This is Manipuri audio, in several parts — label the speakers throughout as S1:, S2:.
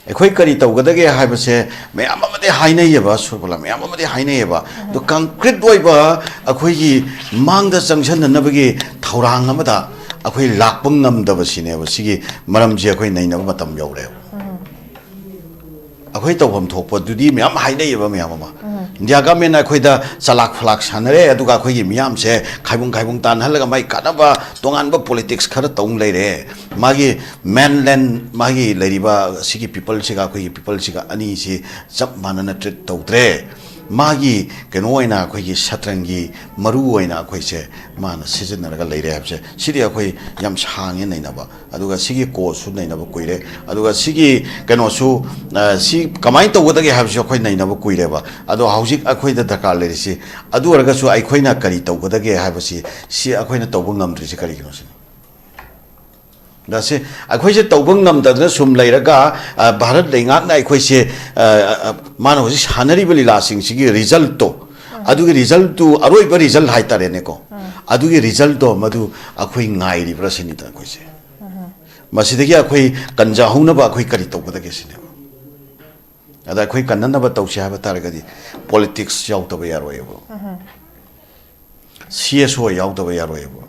S1: ꯑꯩꯈꯣꯏ ꯀꯔꯤ ꯇꯧꯒꯗꯒꯦ ꯍꯥꯏꯕꯁꯦ ꯃꯌꯥꯝ ꯑꯃꯗꯤ ꯍꯥꯏꯅꯩꯌꯦꯕ ꯁꯨꯔꯕꯂꯥ ꯃꯌꯥꯝ ꯑꯃꯗꯤ ꯍꯥꯏꯅꯩꯌꯦꯕ ꯑꯗꯣ ꯀꯟꯀ꯭ꯔꯤꯠ ꯑꯣꯏꯕ ꯑꯩꯈꯣꯏꯒꯤ ꯃꯥꯡꯗ ꯆꯪꯁꯤꯟꯅꯅꯕꯒꯤ ꯊꯧꯔꯥꯡ ꯑꯃꯗ ꯑꯩꯈꯣꯏ ꯂꯥꯛꯄ ꯉꯝꯗꯕꯁꯤꯅꯦꯕ ꯁꯤꯒꯤ ꯃꯔꯝꯁꯦ ꯑꯩꯈꯣꯏ ꯅꯩꯅꯕ ꯃꯇꯝ ꯌꯧꯔꯦꯕ ꯑꯩꯈꯣꯏ ꯇꯧꯐꯝ ꯊꯣꯛꯄꯗꯨꯗꯤ ꯃꯌꯥꯝ ꯍꯥꯏꯅꯩꯌꯦꯕ ꯃꯌꯥꯝ ꯑꯃ ꯏꯟꯗꯤꯌꯥ ꯒꯃꯦꯟꯅ ꯑꯩꯈꯣꯏꯗ ꯆꯂꯥꯛ ꯐꯂꯥꯛ ꯁꯥꯟꯅꯔꯦ ꯑꯗꯨꯒ ꯑꯩꯈꯣꯏꯒꯤ ꯃꯤꯌꯥꯝꯁꯦ ꯈꯥꯏꯕꯨꯡ ꯇꯥꯟꯍꯜꯂꯒ ꯃꯥꯒꯤ ꯀꯥꯟꯅꯕ ꯇꯣꯉꯥꯟꯕ ꯄꯣꯂꯤꯇꯤꯛꯁ ꯈꯔ ꯇꯧ ꯂꯩꯔꯦ ꯃꯥꯒꯤ ꯃꯦꯟꯂꯦꯟ ꯃꯥꯒꯤ ꯂꯩꯔꯤꯕ ꯁꯤꯒꯤ ꯄꯤꯄꯜꯁꯤꯒ ꯑꯩꯈꯣꯏꯒꯤ ꯄꯤꯄꯜꯁꯤꯒ ꯑꯅꯤꯁꯤ ꯆꯞ ꯃꯥꯟꯅꯅ ꯇ꯭ꯔꯤꯠ ꯇꯧꯗ꯭ꯔꯦ ꯃꯥꯒꯤ ꯀꯩꯅꯣ ꯑꯣꯏꯅ ꯑꯩꯈꯣꯏꯒꯤ ꯁꯇ꯭ꯔꯪꯒꯤ ꯃꯔꯨ ꯑꯣꯏꯅ ꯑꯩꯈꯣꯏꯁꯦ ꯃꯥꯅ ꯁꯤꯖꯤꯟꯅꯔꯒ ꯂꯩꯔꯦ ꯍꯥꯏꯕꯁꯦ ꯁꯤꯗꯤ ꯑꯩꯈꯣꯏ ꯌꯥꯝ ꯁꯥꯡꯉꯦ ꯅꯩꯅꯕ ꯑꯗꯨꯒ ꯁꯤꯒꯤ ꯀꯣꯁꯁꯨ ꯅꯩꯅꯕ ꯀꯨꯏꯔꯦ ꯑꯗꯨꯒ ꯁꯤꯒꯤ ꯀꯩꯅꯣꯁꯨ ꯁꯤ ꯀꯃꯥꯏꯅ ꯇꯧꯒꯗꯒꯦ ꯍꯥꯏꯕꯁꯨ ꯑꯩꯈꯣꯏ ꯅꯩꯅꯕ ꯀꯨꯏꯔꯦꯕ ꯑꯗꯣ ꯍꯧꯖꯤꯛ ꯑꯩꯈꯣꯏꯗ ꯗꯔꯀꯥꯔ ꯂꯩꯔꯤꯁꯤ ꯑꯗꯨ ꯑꯣꯏꯔꯒꯁꯨ ꯑꯩꯈꯣꯏꯅ ꯀꯔꯤ ꯇꯧꯒꯗꯒꯦ ꯍꯥꯏꯕꯁꯤ ꯁꯤ ꯑꯩꯈꯣꯏꯅ ꯇꯧꯕ ꯉꯝꯗ꯭ꯔꯤꯁꯤ ꯀꯔꯤꯒꯤꯅꯣ ꯁꯤꯅꯤ ꯗꯁꯦ ꯑꯩꯈꯣꯏꯁꯦ ꯇꯧꯕ ꯉꯝꯗꯗꯅ ꯁꯨꯝ ꯂꯩꯔꯒ ꯚꯥꯔꯠ ꯂꯩꯉꯥꯛꯅ ꯑꯩꯈꯣꯏꯁꯦ ꯃꯥꯅ ꯍꯧꯖꯤꯛ ꯁꯥꯟꯅꯔꯤꯕ ꯂꯤꯂꯥꯁꯤꯡꯁꯤꯒꯤ ꯔꯤꯖꯜꯠꯇꯣ ꯑꯗꯨꯒꯤ ꯔꯤꯖꯜꯠꯇꯨ ꯑꯔꯣꯏꯕ ꯔꯤꯖꯜꯠ ꯍꯥꯏꯇꯥꯔꯦꯅꯦꯀꯣ ꯑꯗꯨꯒꯤ ꯔꯤꯖꯜꯠꯇꯣ ꯃꯗꯨ ꯑꯩꯈꯣꯏ ꯉꯥꯏꯔꯤꯕ꯭ꯔꯥ ꯁꯤꯅꯤꯗ ꯑꯩꯈꯣꯏꯁꯦ ꯃꯁꯤꯗꯒꯤ ꯑꯩꯈꯣꯏ ꯀꯟꯖꯍꯧꯅꯕ ꯑꯩꯈꯣꯏ ꯀꯔꯤ ꯇꯧꯒꯗꯒꯦ ꯁꯤꯅꯦꯕ ꯑꯗ ꯑꯩꯈꯣꯏ ꯀꯟꯅꯅꯕ ꯇꯧꯁꯦ ꯍꯥꯏꯕ ꯇꯥꯔꯒꯗꯤ ꯄꯣꯂꯤꯇꯤꯛꯁ ꯌꯥꯎꯗꯕ ꯌꯥꯔꯣꯏꯑꯕ CSO ꯌꯥꯎꯗꯕ ꯌꯥꯔꯣꯏꯑꯕ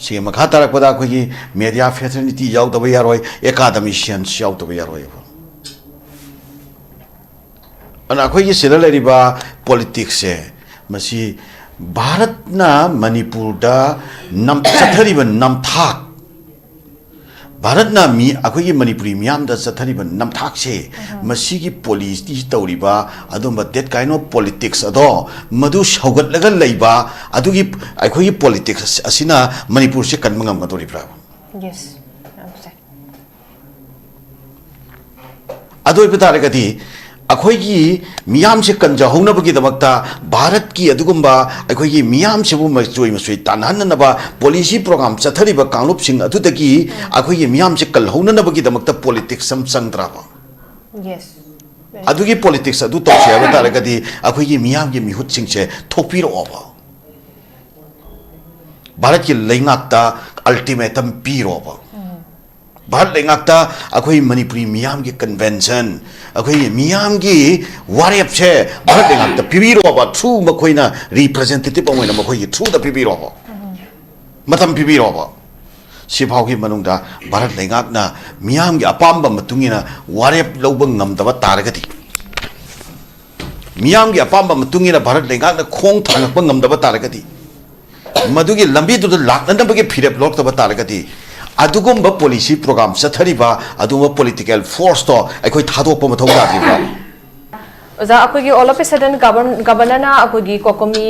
S1: ꯁꯤꯒꯤ ꯃꯈꯥ ꯇꯥꯔꯛꯄꯗ ꯑꯩꯈꯣꯏꯒꯤ ꯃꯦꯗꯤꯌꯥ ꯐꯦꯇꯔꯅꯤꯇꯤ ꯌꯥꯎꯗꯕ ꯌꯥꯔꯣꯏ ꯑꯦꯀꯥꯗꯃꯤꯁꯤꯌꯟꯁ ꯌꯥꯎꯗꯕ ꯌꯥꯔꯣꯏꯑꯕ ꯑꯗꯨꯅ ꯑꯩꯈꯣꯏꯒꯤ ꯁꯤꯗ ꯂꯩꯔꯤꯕ ꯄꯣꯂꯤꯇꯤꯛꯁꯁꯦ ꯃꯁꯤ ꯚꯥꯔꯠꯅ ꯃꯅꯤꯄꯨꯔꯗ ꯆꯠꯊꯔꯤꯕ ꯅꯝꯊꯥꯛ ꯚꯥꯔꯠꯅ ꯑꯩꯈꯣꯏꯒꯤ ꯃꯅꯤꯄꯨꯔꯤ ꯃꯤꯌꯥꯝꯗ ꯆꯠꯊꯔꯤꯕ ꯅꯝꯊꯥꯛꯁꯦ ꯃꯁꯤꯒꯤ ꯄꯣꯂꯤꯁꯤ ꯇꯧꯔꯤꯕ ꯑꯗꯨꯝꯕ ꯗꯦꯠ ꯀꯥꯏꯟ ꯑꯣꯐ ꯄꯣꯂꯤꯇꯤꯛꯁ ꯑꯗꯣ ꯃꯗꯨ ꯁꯧꯒꯠꯂꯒ ꯂꯩꯕ ꯑꯗꯨꯒꯤ ꯑꯩꯈꯣꯏꯒꯤ ꯄꯣꯂꯤꯇꯤꯛꯁ ꯑꯁꯤꯅ ꯃꯅꯤꯄꯨꯔꯁꯦ ꯀꯟꯕ ꯉꯝꯒꯗꯧꯔꯤꯕ꯭ꯔꯥ ꯑꯗꯨ ꯑꯣꯏꯕ ꯇꯥꯔꯒꯗꯤ ꯑꯩꯈꯣꯏꯒꯤ ꯃꯤꯌꯥꯝꯁꯦ ꯀꯟꯖꯍꯧꯅꯕꯒꯤꯗꯃꯛꯇ ꯚꯥꯔꯠꯀꯤ ꯑꯗꯨꯒꯨꯝꯕ ꯑꯩꯈꯣꯏꯒꯤ ꯃꯤꯌꯥꯝꯁꯤꯕꯨ ꯃꯆꯣꯏ ꯇꯥꯟꯅꯍꯟꯅꯕ ꯄꯣꯂꯤꯁꯤ ꯄ꯭ꯔꯣꯒ꯭ꯔꯥꯝ ꯆꯠꯊꯔꯤꯕ ꯀꯥꯡꯂꯨꯞꯁꯤꯡ ꯑꯗꯨꯗꯒꯤ ꯑꯩꯈꯣꯏꯒꯤ ꯃꯤꯌꯥꯝꯁꯦ ꯀꯜꯍꯧꯅꯅꯕꯒꯤꯗꯃꯛꯇ ꯄꯣꯂꯤꯇꯤꯛꯁ ꯑꯃ ꯆꯪꯗ꯭ꯔꯕ ꯑꯗꯨꯒꯤ ꯄꯣꯂꯤꯇꯤꯛꯁ ꯑꯗꯨ ꯇꯧꯁꯦ ꯍꯥꯏꯕ ꯇꯥꯔꯒꯗꯤ ꯑꯩꯈꯣꯏꯒꯤ ꯃꯤꯌꯥꯝꯒꯤ ꯃꯤꯍꯨꯠꯁꯤꯡꯁꯦ ꯊꯣꯛꯄꯤꯔꯛꯑꯣꯕ ꯚꯥꯔꯠꯀꯤ ꯂꯩꯉꯥꯛꯇ ꯑꯜꯇꯤꯃꯦꯇꯝ ꯄꯤꯔꯣꯕ ꯚꯥꯔꯠ ꯂꯩꯉꯥꯛꯇ ꯑꯩꯈꯣই ꯃꯅꯤꯄꯨꯔꯤ ꯃꯤꯌꯥꯝꯒꯤ ꯀꯟꯚꯦꯟꯁꯟ ꯑꯩꯈꯣꯏ ꯃꯤꯌꯥꯝꯒꯤ ꯋꯥꯔꯦꯞꯁꯦ ꯚꯥꯔꯠ ꯂꯩꯉꯥꯛꯇ ꯄꯤꯕꯤꯔꯣꯕ ꯊ꯭ꯔꯨ ꯃꯈꯣꯏꯅ ꯔꯤꯄ꯭ꯔꯖꯦꯟꯇꯦꯇꯤꯚ ꯑꯣꯏꯅ ꯃꯈꯣꯏꯒꯤ ꯊ꯭ꯔꯨꯗ ꯄꯤꯕꯤꯔꯣꯕ ꯃꯇꯝ ꯄꯤꯕꯤꯔꯣꯕ ꯁꯤꯐꯥꯎꯒꯤ ꯃꯅꯨꯡꯗ ꯚꯥꯔꯠ ꯂꯩꯉꯥꯛꯅ ꯃꯤꯌꯥꯝꯒꯤ ꯑꯄꯥꯝꯕ ꯃꯇꯨꯡꯏꯟꯅ ꯋꯥꯔꯦꯞ ꯂꯧꯕ ꯉꯝꯗꯕ ꯇꯥꯔꯒꯗꯤ ꯃꯤꯌꯥꯝꯒꯤ ꯑꯄꯥꯝꯕ ꯃꯇꯨꯡꯏꯟꯅ ꯚꯥꯔꯠ ꯂꯩꯉꯥꯛꯅ ꯈꯣꯡ ꯊꯥꯡꯒꯠꯄ ꯉꯝꯗꯕ ꯇꯥꯔꯒꯗꯤ ꯃꯗꯨꯒꯤ ꯂꯝꯕꯤꯗꯨꯗ ꯂꯥꯛꯅꯅꯕꯒꯤ ꯐꯤꯔꯦꯞ ꯂꯧꯔꯛꯇꯕ ꯇꯥꯔꯒꯗꯤ ꯑꯗꯨꯒꯨꯝꯕ ꯄꯣꯂꯤꯁꯤ ꯄ꯭ꯔꯣꯒ꯭ꯔꯥꯝ ꯆꯠꯊꯔꯤꯕ ꯑꯗꯨꯒꯨꯝꯕ ꯄꯣꯂꯤꯇꯤꯀꯦꯜ ꯐꯣꯔꯁꯇꯣ ꯑꯩꯈꯣꯏ ꯊꯥꯗꯣꯛꯄ ꯃꯊꯧ ꯇꯥꯗ꯭ꯔꯤꯕ꯭ꯔꯥ
S2: ꯑꯣꯖꯥ ꯑꯩꯈꯣꯏꯒꯤ ꯑꯣꯜ ꯑꯣꯐ ꯑꯦ ꯁꯗꯟ ꯒꯕꯔꯅꯔꯅ ꯑꯩꯈꯣꯏꯒꯤ ꯀꯣꯀꯣꯃꯤ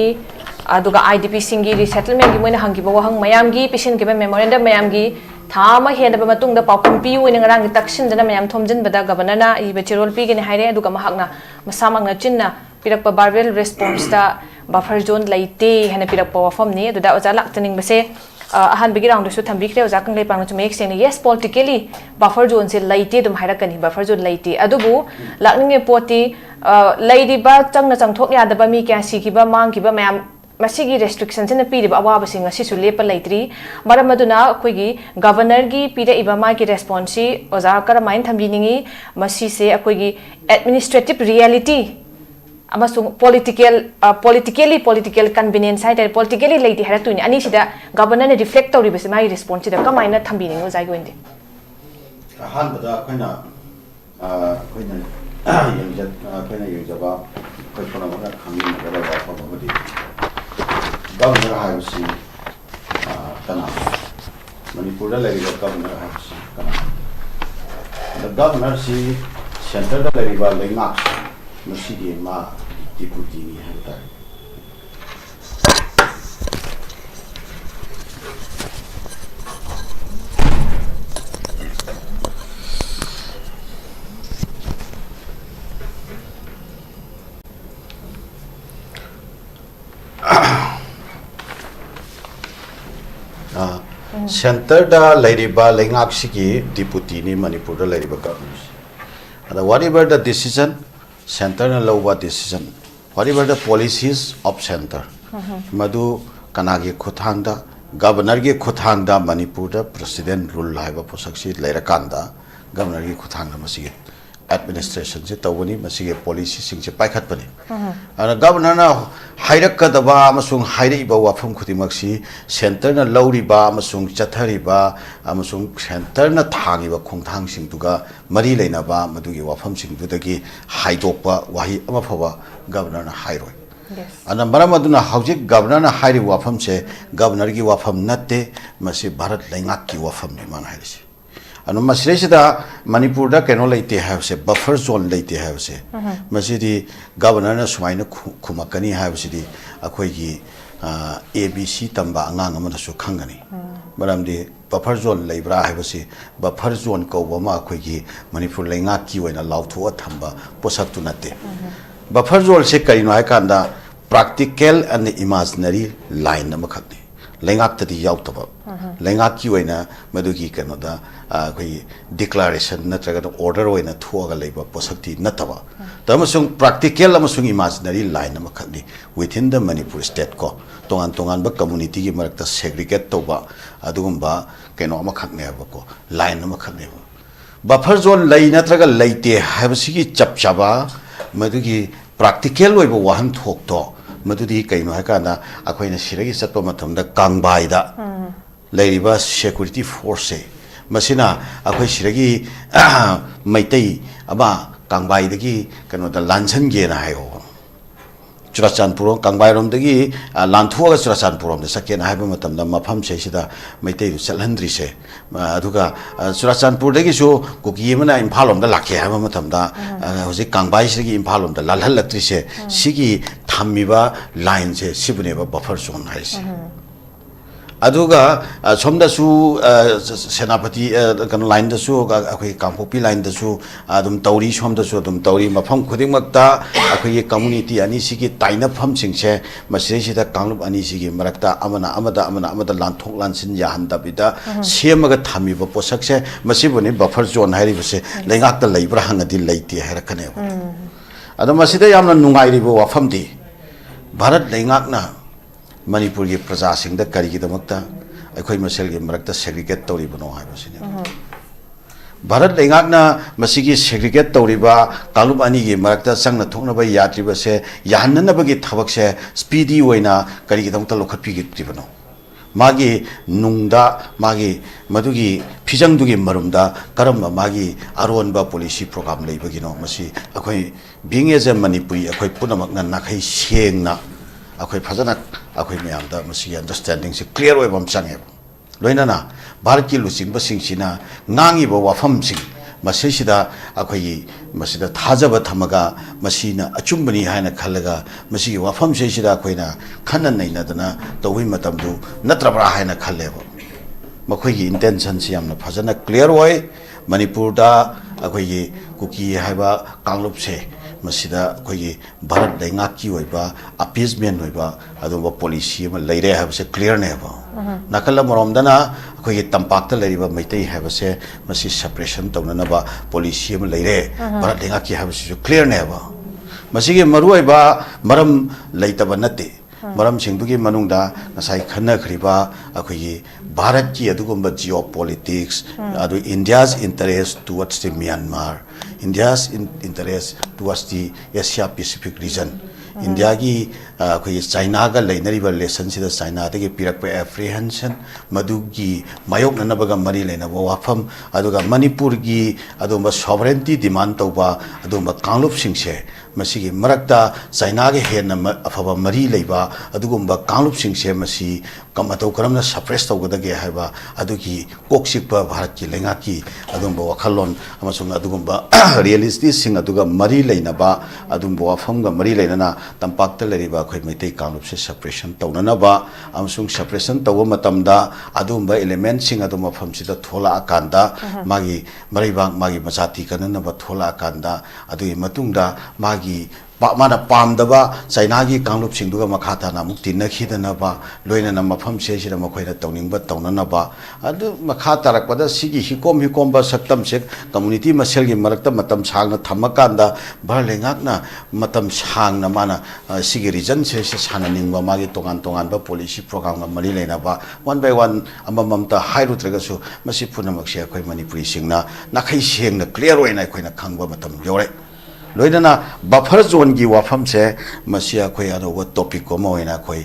S2: ꯑꯗꯨꯒ IDP ꯁꯤꯡꯒꯤ ꯔꯤꯁꯦꯇꯜꯃꯦꯟꯒꯤ ꯃꯣꯏꯅ ꯍꯪꯈꯤꯕ ꯋꯥꯍꯪ ꯃꯌꯥꯝꯒꯤ ꯄꯤꯁꯤꯟꯈꯤꯕ ꯃꯦꯃꯣꯔꯦꯟꯗꯝ ꯃꯌꯥꯝꯒꯤ ꯊꯥ ꯑꯃ ꯍꯦꯟꯅꯕ ꯃꯇꯨꯡꯗ ꯄꯥꯎꯈꯨꯝ ꯄꯤꯌꯨ ꯑꯣꯏꯅ ꯉꯔꯥꯡꯒꯤ ꯇꯛꯁꯤꯟꯗꯅ ꯃꯌꯥꯝ ꯊꯣꯝꯖꯤꯟꯕꯗ ꯒꯕꯔꯅꯔꯅ ꯏꯕ ꯆꯦꯔꯣꯜ ꯄꯤꯒꯅꯤ ꯍꯥꯏꯔꯦ ꯑꯗꯨꯒ ꯃꯍꯥꯛꯅ ꯃꯁꯥꯃꯛꯅ ꯆꯤꯟꯅ ꯄꯤꯔꯛꯄ ꯕꯥꯔꯕꯦꯜ ꯔꯦꯁꯄꯣꯟꯁꯇ ꯕꯐꯔ ꯖꯣꯟ ꯂꯩꯇꯦ ꯍꯥꯏꯅ ꯄꯤꯔꯛꯄ ꯋꯥꯐꯝꯅꯤ ꯑꯗꯨꯗ ꯑꯣꯖꯥ ꯂꯥꯛꯆꯅꯤꯡꯕꯁꯦ ꯑꯍꯥꯟꯕꯒꯤ ꯔꯥꯎꯟꯗꯁꯨ ꯊꯝꯕꯤꯈ꯭ꯔꯦ ꯑꯣꯖꯥ ꯀꯪꯂꯩꯄꯥꯛꯅꯁꯨ ꯃꯌꯦꯛ ꯁꯦꯡꯅ ꯌꯦꯁ ꯄꯣꯂꯤꯇꯤꯀꯦꯂꯤ ꯕꯐꯔ ꯖꯣꯟꯁꯦ ꯂꯩꯇꯦ ꯑꯗꯨꯝ ꯍꯥꯏꯔꯛꯀꯅꯤ ꯕꯐꯔ ꯖꯣꯟ ꯂꯩꯇꯦ ꯑꯗꯨꯕꯨ ꯂꯥꯛꯅꯤꯡꯉꯦ ꯄꯣꯠꯇꯤ ꯂꯩꯔꯤꯕ ꯆꯪꯅ ꯆꯪꯊꯣꯛ ꯌꯥꯗꯕ ꯃꯤ ꯀꯌꯥ ꯁꯤꯈꯤꯕ ꯃꯥꯡꯈꯤꯕ ꯃꯌꯥꯝ ꯃꯁꯤꯒꯤ ꯔꯦꯁꯇ꯭ꯔꯤꯛꯁꯟꯁꯤꯅ ꯄꯤꯔꯤꯕ ꯑꯋꯥꯕꯁꯤꯡ ꯑꯁꯤꯁꯨ ꯂꯦꯞꯄ ꯂꯩꯇ꯭ꯔꯤ ꯃꯔꯝ ꯑꯗꯨꯅ ꯑꯩꯈꯣꯏꯒꯤ ꯒꯕꯔꯅꯔꯒꯤ ꯄꯤꯔꯛꯏꯕ ꯃꯥꯒꯤ ꯔꯦꯁꯄꯣꯟꯁꯁꯤ ꯑꯣꯖꯥ ꯀꯔꯝꯍꯥꯏꯅ ꯊꯝꯕꯤꯅꯤꯡꯉꯤ ꯃꯁꯤꯁꯦ ꯑꯩꯈꯣꯏꯒꯤ ꯑꯦꯗꯃꯤꯅꯤꯁꯇ꯭ꯔꯦꯇꯤꯚ ꯔꯤꯌꯦꯂꯤꯇꯤ ꯑꯃꯁꯨꯡ ꯄꯣꯂꯤꯇꯤꯀꯦꯜ ꯀꯟꯚꯤꯅꯦꯟꯁ ꯍꯥꯏꯇꯥꯔꯦ ꯄꯣꯂꯤꯇꯤꯀꯦꯜꯂꯤ ꯂꯩꯇꯦ ꯍꯥꯏꯔꯛꯇꯣꯏꯅꯤ ꯑꯅꯤꯁꯤꯗ ꯒꯕꯔꯅꯔꯅ ꯔꯤꯐ꯭ꯂꯦꯛ ꯇꯧꯔꯤꯕꯁꯤ ꯃꯥꯒꯤ ꯔꯦꯁꯄꯣꯟꯁꯁꯤꯗ ꯀꯃꯥꯏꯅ ꯊꯝꯕꯤꯅꯤꯡꯉꯤ ꯑꯣꯖꯥꯒꯤ ꯑꯣꯏꯅꯗꯤ
S1: ꯑꯍꯥꯟꯕꯗ ꯑꯩꯈꯣꯏꯅ ꯌꯦꯡꯖꯕ ꯑꯩꯈꯣꯏ ꯄꯨꯝꯅꯃꯛꯅ ꯈꯪꯃꯤꯟꯅꯒꯗꯕ ꯋꯥꯐꯝ ꯑꯃꯗꯤ ꯒꯕꯔꯅꯔ ꯍꯥꯏꯕꯁꯤ ꯀꯅꯥ ꯃꯅꯤꯄꯨꯔꯗ ꯂꯩꯔꯤꯕ ꯒꯕꯔꯅꯔ ꯍꯥꯏꯕꯁꯤ ꯀꯅꯥ ꯒꯕꯔꯅꯔꯁꯤ ꯁꯦꯟꯇꯔꯗ ꯂꯩꯔꯤꯕ ꯂꯩꯉꯥꯛ ꯃꯁꯤꯒꯤ ꯃꯥ ꯗꯤꯄꯨꯇꯤꯅꯤ ꯍꯥꯏꯕ ꯇꯥꯔꯦ ꯁꯦꯟꯇꯔꯗ ꯂꯩꯔꯤꯕ ꯂꯩꯉꯥꯛꯁꯤꯒꯤ ꯗꯤꯄꯨꯇꯤꯅꯤ ꯃꯅꯤꯄꯨꯔꯗ ꯂꯩꯔꯤꯕ ꯒꯕꯔꯅꯔꯁꯤ ꯑꯗ whatever the decision ꯁꯦꯟꯇꯔꯅ ꯂꯧꯕ decision whatever the policies of center ꯃꯗꯨ ꯀꯅꯥꯒꯤ ꯈꯨꯠꯊꯥꯡꯗ ꯒꯕꯔꯅꯔꯒꯤ ꯈꯨꯠꯊꯥꯡꯗ ꯃꯅꯤꯄꯨꯔꯗ ꯄ꯭ꯔꯦꯁꯤꯗꯦꯟ ꯔꯨꯜ ꯍꯥꯏꯕ ꯄꯣꯠꯁꯛꯁꯤ ꯂꯩꯔꯀꯥꯟꯗ governor gi khuthang na masi administration se tawani masi policy sing se paikhat bani ana governor na hairak ka da ba amasung hairei ba wafam khudimak si center na lauri ba amasung chathari ba amasung center na thangi ba khongthang sing duga mari leina ba madugi wafam sing dudagi haidok ba wahi ama phawa governor na hairoi ana maram aduna haujik governor na hairi wafam se governor gi wafam natte masi bharat laingak ki wafam ni man hairisi anu masresida manipur da keno leite have se buffer zone leite have se masidi governor na sumaina khumakani have sidi akhoi gi abc tamba angang amana su khangani maramdi buffer zone leibra have se buffer zone ko bama akhoi gi manipur laingak ki waina lautho thamba posak tu natte buffer zone se karino ai kanda practical and imaginary line namakni lengak tadi yaw taba lengak ki waina madugi kano da koi declaration natraga order waina thuaga leiba posakti nataba tamasung practical amasung imaginary line namakni within the Manipur state ko tongan tongan ba community gi marakta segregate toba adugumba keno amakhakne ba ko line namakne ba buffer zone lei natraga leite habsigi chapchaba madugi practical oiba wahan thokto madudi kaino hakana akoina siragi satpa matamda kangbaida leiriba security force masina akoi siragi maitai ama kangbaidagi kano da lansan ge na hayo Churachandpur kangbai rom dagi lanthuaga Churachandpur rom da sakena haiba matamda mafam se sida maitai chalhandri se aduga Churachandpur dagi su kuki mana Imphal rom da lakhe haiba matamda hoji kangbai sigi Imphal rom da lalhal latri se sigi thammiba line se sibuneba buffer zone haise aduga somda su senapati kan line da su akoi kampopi line da su adum tauri somda su adum tauri mafam khuding makta akoi community ani sigi taina pham singse masiri da kanglup ani sigi marakta amada lanthok lansin ya handa bida semaga thamiba posak se masibuni buffer zone hairi bse lengak ta leibra hangadi leiti harakane adum masida yamna nungai ribo wafamdi bharat lengak na Manipur ki praja sing da kari ki damakta akhoi masel ki marakta segregate tawri bano haiba sine Bharat lengak na masigi segregate tawri ba kalup ani ki marakta sangna thokna ba yatri ba se yahanna ba ki thabak se speedy oina kari ki damakta lokhat pi ki bano magi nungda magi madugi phijangdugi marumda karamba magi aronba policy program leibagino masi akhoi being as a manipuri akhoi punamak na nakhai sengna akhoi phajana akhoi myamda masi understanding se clear oi bam change loinana bharat ki lusing ba singsina ngangi ba wafam sing masisida akhoi masida thajaba thamaga masina achumbani haina khalaga masi wafam se sida akhoina khanan naina dana tawhi matamdu natrabra haina khalleba makhoi gi intention si amna phajana clear oi manipur da akhoi kuki haiba kanglup se masida akhoi bharat lengak ki oiba appeasement oiba aduba policy ma leire ha se clear ne ba nakala morom dana akhoi tampak ta leriba maitai ha se masi suppression tawna ba policy ma leire bharat lengak ki ha se clear ne ba masigi maru oiba maram leitaba nate maram singdugi manungda nasai khanna khriba akhoi bharat ki adugumba geopolitics adu India's interest towards the Myanmar India's interest towards the Asia Pacific region India gi akhoi China ga leinari relation sida China dagi pirak pa apprehension madugi mayok nanabaga mari leina wafam aduga Manipur gi adumba sovereignty demand tawba adumba kanglup singse masigi marakta China ge hen afaba mari leiba adugumba kanglup singse masi kamato karamna suppress tawgadage haiba adugi koksikpa bharat ki lenga ki adumba wakhalon amasung adugumba realistic sing aduga mari leina ba adumba wafam ga mari leina na tampakta leriba khoi maitai kanglup se suppression tawnana ba amasung suppression tawa matamda adumba element sing aduma pham sida thola akanda magi maribang magi majati kanana ba thola akanda adui matungda magi मागी माना पामदबा चाइना की कांगलुप सिंधुगा मखाता ना मुक्ति नखीदनबा लोइना मफम सेसिदा मखोइना तौनिंगबा तौननबा अदु मखा तारकपदा सिगी हिकोम बा सक्तम से कम्युनिटी मसेलगी मरक्ता मतम सांगना थमकांदा भरलेंगाकना मतम सांगना माना सिगी रीजन से साननिंगबा मागी तोगान बा पॉलिसी प्रोग्राम मरी लेनाबा वन बाय वन अमममता हाइरुत्रगसु मसि पुनमक्से अखोइ मणिपुरी सिंगना नाखै सेंगना क्लियर ओइना अखोइना खंगबा मतम योरे लोइदना बफर जोन की वाफम से मसिया कोई अनोबा टॉपिक को मोइना कोई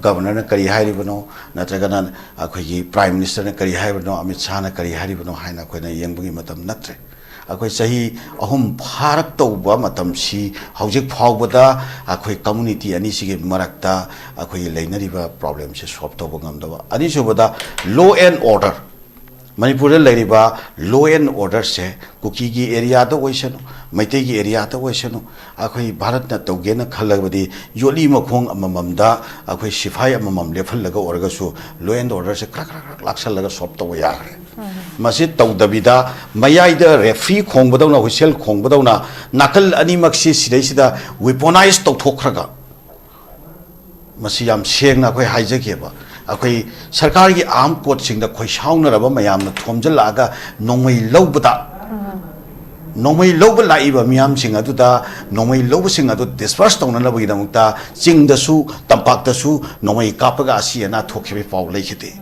S1: गवर्नर ने करी हाइरिबनो नत्रगना अखोई की प्राइम मिनिस्टर ने करी हाइरिबनो अमित शाह ने करी हाइरिबनो हाइना कोई ने यंगबगी मतम नत्रे अखोई सही अहुम फारक तौबा मतम सी हौजिक फावबदा अखोई कम्युनिटी अनी सिगे मरक्ता अखोई लेनरिबा प्रॉब्लम से सॉल्व तौबा ngамदबा अनी सुबदा लॉ एंड ऑर्डर मणिपुर लेरिबा लॉ एंड ऑर्डर से कुकी की एरिया तो वैसनो मैते की एरिया तो वैसनो अखोई भारत न तौगेना खलगबदी योली मखोंग अमममदा अखोई सिफाई अममम लेफलगा ओरगसु लॉ एंड ऑर्डर से क्रक क्रक लाक्सलगा सॉल्व तौ यागरे मसि तौदबिदा मयाइदा रेफ्री खोंगबदौना हुइसेल खोंगबदौना नाकल अनिमक्सी सिदैसिदा वेपनाइज तौथोखरगा मसि याम सेंगना अखोई हाइजगेबा अखोई सरकार की आर्म कोर्ट सिंह खोई साउनरब मयाम थोमजलागा नोंमै लौबदा नोंमै लौब लाइब मियाम सिंह अदुदा नोंमै लौब सिंह अदु डिस्पर्स तौननबगिदमक्ता चिंगदसु तंपाक्तसु नोंमै कापगा असिना थोखिबे पाउ लेखिते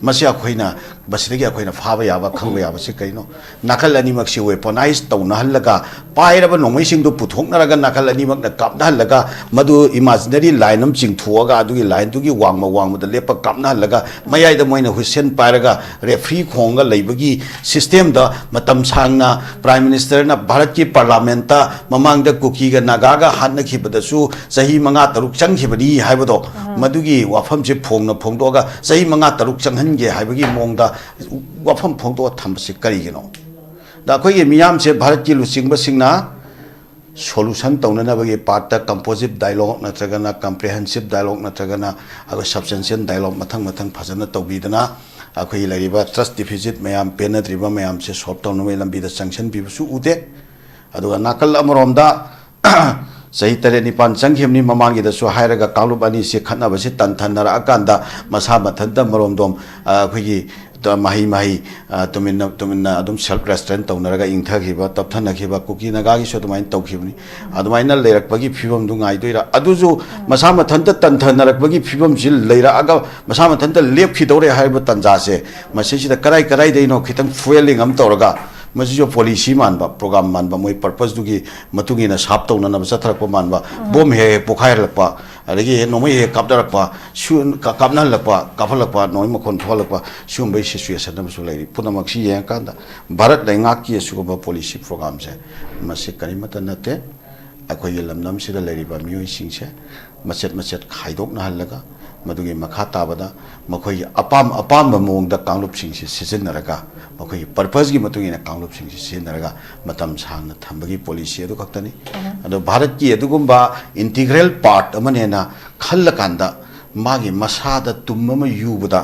S1: मसी अखोइना बसिदगी अखोइना फाबा याबा खंबा याबा से कइनो नाकल अनिमक से वेपनाइज तौनहलगा पाइरब नोंमै सिंह दु पुथोकनरगा नाकल अनिमक न कापनहलगा मदु इमेजिनरी लाइन अम चिंगथुअगा अदुगी लाइन दुगी वांगमद लेप कापनहलगा मयाइदा मोइना हुसेन पाइरगा रेफ्री खोंगा लेबगी सिस्टम द मतम सांगना प्राइम मिनिस्टर ना भारत की पार्लियामेंट ममांग द कुकी गा नागागा हानखिबदसु सही मंगा तरुक चंगखिबनी हाइबदो मदुगी वाफम से फोंगदोगा सही मंगा तरुक चंगहनगे हाइबगी मोंगदा वाफम फोंगदो थमसे करिगिनो दा अखोई मियाम से भारत की लुचिंगब सिंगना सोल्यूशन तौननबगी पार्ट कंपोजिट डायलॉग नत्रगना कम्प्रिहेंसिव डायलॉग नत्रगना अगो सब्सटेंशियल डायलॉग मथंग मथंग फजन तौबीदना अखोई लरिबा ट्रस्ट डिफिसिट मयाम पेनद्रिबा मयाम से सॉल्व तौनमे लंबीदा संक्शन बिबसु उदे अदुगा नाकल अमरोमदा सही तरे निपान चंगहिमनी ममांगीदसु हायरगा कांगलुप अनी से खनबसे तंथनरा अकांदा मसा मथंद मरोमदोम अखोई माही तुमिन्ना अदुम सेल्फ रेस्टोरेंट तौनरगा इंथखिबा तपथनखिबा कुकी नगागी सो दुमाइन तौखिबनी अदुमाइना लेरकबगी फिबम दु गाइदोइरा अदुजु मसा मथंत तंथनरकबगी फिबम जिल लेरागा मसा मथंत लेपखिदौरे हाइबा तंजासे मसिसिदा कराई दैनो खितंग फुएलिंग अम तौरगा मसिजो पॉलिसी मानबा प्रोग्राम मानबा मोय पर्पस दुगी मतुगिना साप तौनना चथरकपा मानबा बोम हे पोखाइरलकपा अदगी नोमै हे कापदरकपा सुन कापनहलकपा काफलकपा नोय मखोन थोलकपा सुंबै सिचुएशन अमसु लेरि पुनमक्सी येंकांदा भारत लैंगाकी सुगुबा पॉलिसी प्रोग्राम से मसे करिमत नते अखोय लमनम सिदा लेरिबा मियोय सिंसे मचेत खाइदोकनहलगा मदुगी मखा ताबदा मखोय अपाम मोंगदा कांगलुप सिंसे सिजनरगा मखोय पर्पस की मतुगिना कांगलुप सिंसे सिजनरगा मतम सांगना थंबगी पॉलिसी अदु खक्तनी अदो भारत की अदुगुंबा इंटीग्रल पार्ट अमनेना खल्लकांदा मागी मसादा तुम्मम युबदा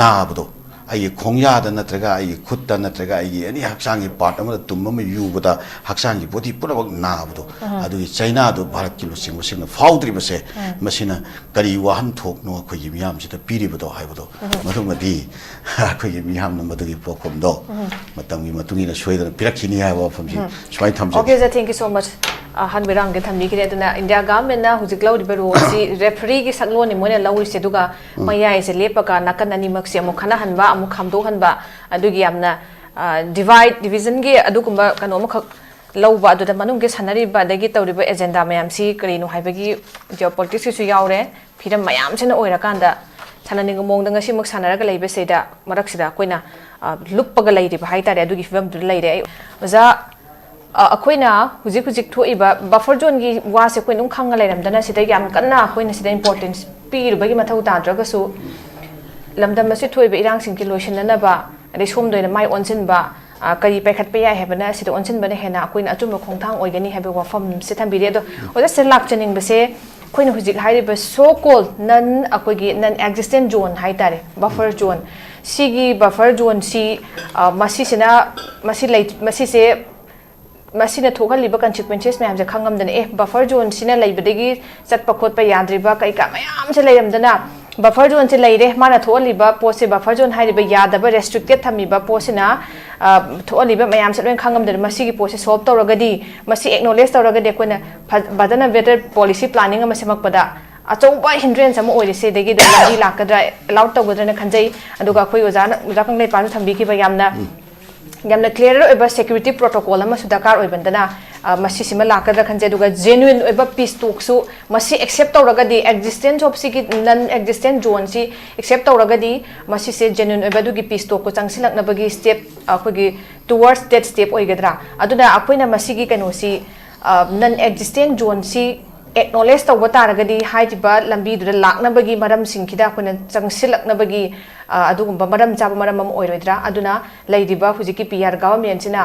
S1: नाबदो आई खोंयादा नत्रगा आई खुत्ता नत्रगा आई एनी हक्सांगी पार्ट अमदा तुम्मम युबदा हक्सांगी बोडी पुरबक नाबदो अदुगी चाइना दो भारत की लुसिंग मसिंग फाउद्रिबसे मसिना करी वाहन थोकनो अखोई मियाम सिदा पीरिबदो हाइबदो मदुमदी अखोई मियाम न मदुगी पोखमदो मतंगी मतुंगी न सोइदन पिरखिनी हाइबो फमसी स्वाइ थमसे
S2: okay sir thank you so much हनबिरांग के थमनी के अदुना इंडिया गवर्नमेंट ना हुजिक लौरिबा रो सी रेफरी की सकलोनि मोने लौइसे दुगा मयाइ से लेपका नाकन अनिमक से अमुक खना हनबा अमुक खामदो हनबा अदुगी यामना डिवीजन के अदुकुंबा कनो अमुक लौबा अदुदा मनुंग के सनरिबा दगी तौरिबा एजेंडा मयाम सी करिनो हाइबगी जियोपॉलिटिक्स सु यावरे फिरम मयाम सेना ओइराकांदा सननिंग मोंग दंगा सिमुक सनरगा लेबसेदा मरक्सिदा कोइना लुप्पगा लेरिबा हाइतारे अदुगी फिबम दु लेरे ओजा अखोइना हुजिक थोइबा बफर जोन की वासे कोइ नुम खंगा लेरमदना सिदा याम कन्ना अखोइना सिदा इंपोर्टेंस पीरबगी मथौ ताद्रगसु लमदम मसे थोइबा इरांग सिंग की लोइसननबा अदे सोमदोइना माइ ओनसिनबा करी पैखतपा याय हेबना सिदा ओनसिनबने हेना अखोइना अचुम खोंथांग ओइगनी हेबे वाफम से थंबिरे दो ओजा से लाक्चनिंग बसे अखोइना हुजिक हाइरिबा सो कॉल नन अखोइगी नन एक्जिस्टेंट जोन हाइतारे बफर जोन सिगी बफर जोन सी मसी से masina thokalliba consequences mayam je khangamdana buffer zone sina leibadagi chatpa khotpa yadriba kai ka mayam se leiramdana buffer zone se leire mana tholiba pose buffer zone hairiba yadaba restricted thamiba posina tholiba mayam se loin khangamdana masigi pose solve tawragadi masi acknowledge tawragadi koina badana better policy planning ama semakpada achouba hindrance ama oirese degi da labi lakadra allow tawgadra khanjai aduga khoi oja kanglei panu thambi ki ba yamna clear oiba security protocol ama su dakar oibandana masi sima lakadra khanje duga genuine oiba peace talk su masi accept tawragadi existence of sigi non existent zone si accept tawragadi masi se genuine oiba dugi peace talk ko changsilakna bagi step akogi towards that step oigadra aduna akoina masi gi kano si non existent zone si acknowledge tawba taragadi haiba lambi du lakna bagi maram singkhida koina changsilakna bagi adugumba maram chaba maram am oiroidra aduna leidiba hujiki PR government sina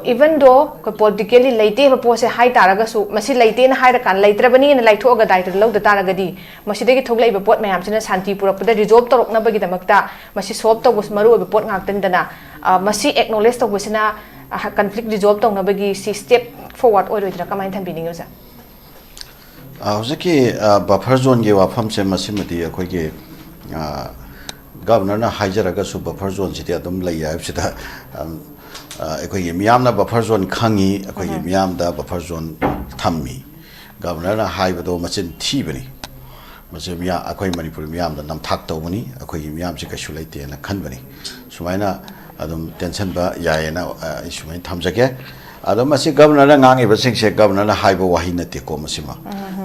S2: even though ko politically leite ba pose hai taraga su masi leite na haira kan leitrabani na laithoga daitra lawda taragadi masi degi thoglai ba pot mayam sina shanti purakpada resolve torokna bagi damakta masi solve tawbus maru ba pot ngaktan dana masi acknowledge tawbusina conflict resolve tawna bagi si step forward oiroidra kamain thambining usa
S1: ꯍꯧꯖꯤꯛꯀꯤ ꯕꯐꯔ ꯖꯣꯟꯒꯤ ꯋꯥꯐꯝꯁꯦ ꯃꯁꯤꯃꯗꯤ ꯑꯩꯈꯣꯏꯒꯤ ꯒꯕꯔꯅꯔꯅ ꯍꯥꯏꯖꯔꯒꯁꯨ ꯕꯐꯔ ꯖꯣꯟꯁꯤꯗꯤ ꯑꯗꯨꯝ ꯂꯩ ꯍꯥꯏꯕꯁꯤꯗ ꯑꯩꯈꯣꯏꯒꯤ ꯃꯤꯌꯥꯝꯅ ꯕꯐꯔ ꯖꯣꯟ ꯈꯪꯉꯤ ꯑꯩꯈꯣꯏꯒꯤ ꯃꯤꯌꯥꯝꯗ ꯕꯐꯔ ꯖꯣꯟ ꯊꯝꯃꯤ ꯒꯕꯔꯅꯔꯅ ꯍꯥꯏꯕꯗꯣ ꯃꯆꯤꯟ ꯊꯤꯕꯅꯤ ꯃꯁꯤ ꯑꯩꯈꯣꯏ ꯃꯅꯤꯄꯨꯔꯤ ꯃꯤꯌꯥꯝꯗ ꯅꯝꯊꯥꯛ ꯇꯧꯕꯅꯤ ꯑꯩꯈꯣꯏꯒꯤ ꯃꯤꯌꯥꯝꯁꯤ ꯀꯩꯁꯨ ꯂꯩꯇꯦꯅ ꯈꯟꯕꯅꯤ ꯁꯨꯃꯥꯏꯅ ꯑꯗꯨꯝ ꯇꯦꯟꯁꯟꯕ ꯌꯥꯏꯌꯦꯅ ꯑꯩ ꯁꯨꯃꯥꯏꯅ ꯊꯝꯖꯒꯦ ꯑꯗꯣ ꯃꯁꯤ ꯒꯕꯔꯅꯔꯅ ꯉꯥꯡꯉꯤꯕꯁꯤꯡꯁꯦ ꯒꯕꯔꯅꯔꯅ ꯍꯥꯏꯕ ꯋꯥꯍꯩ ꯅꯠꯇꯦꯀꯣ ꯃꯁꯤꯃ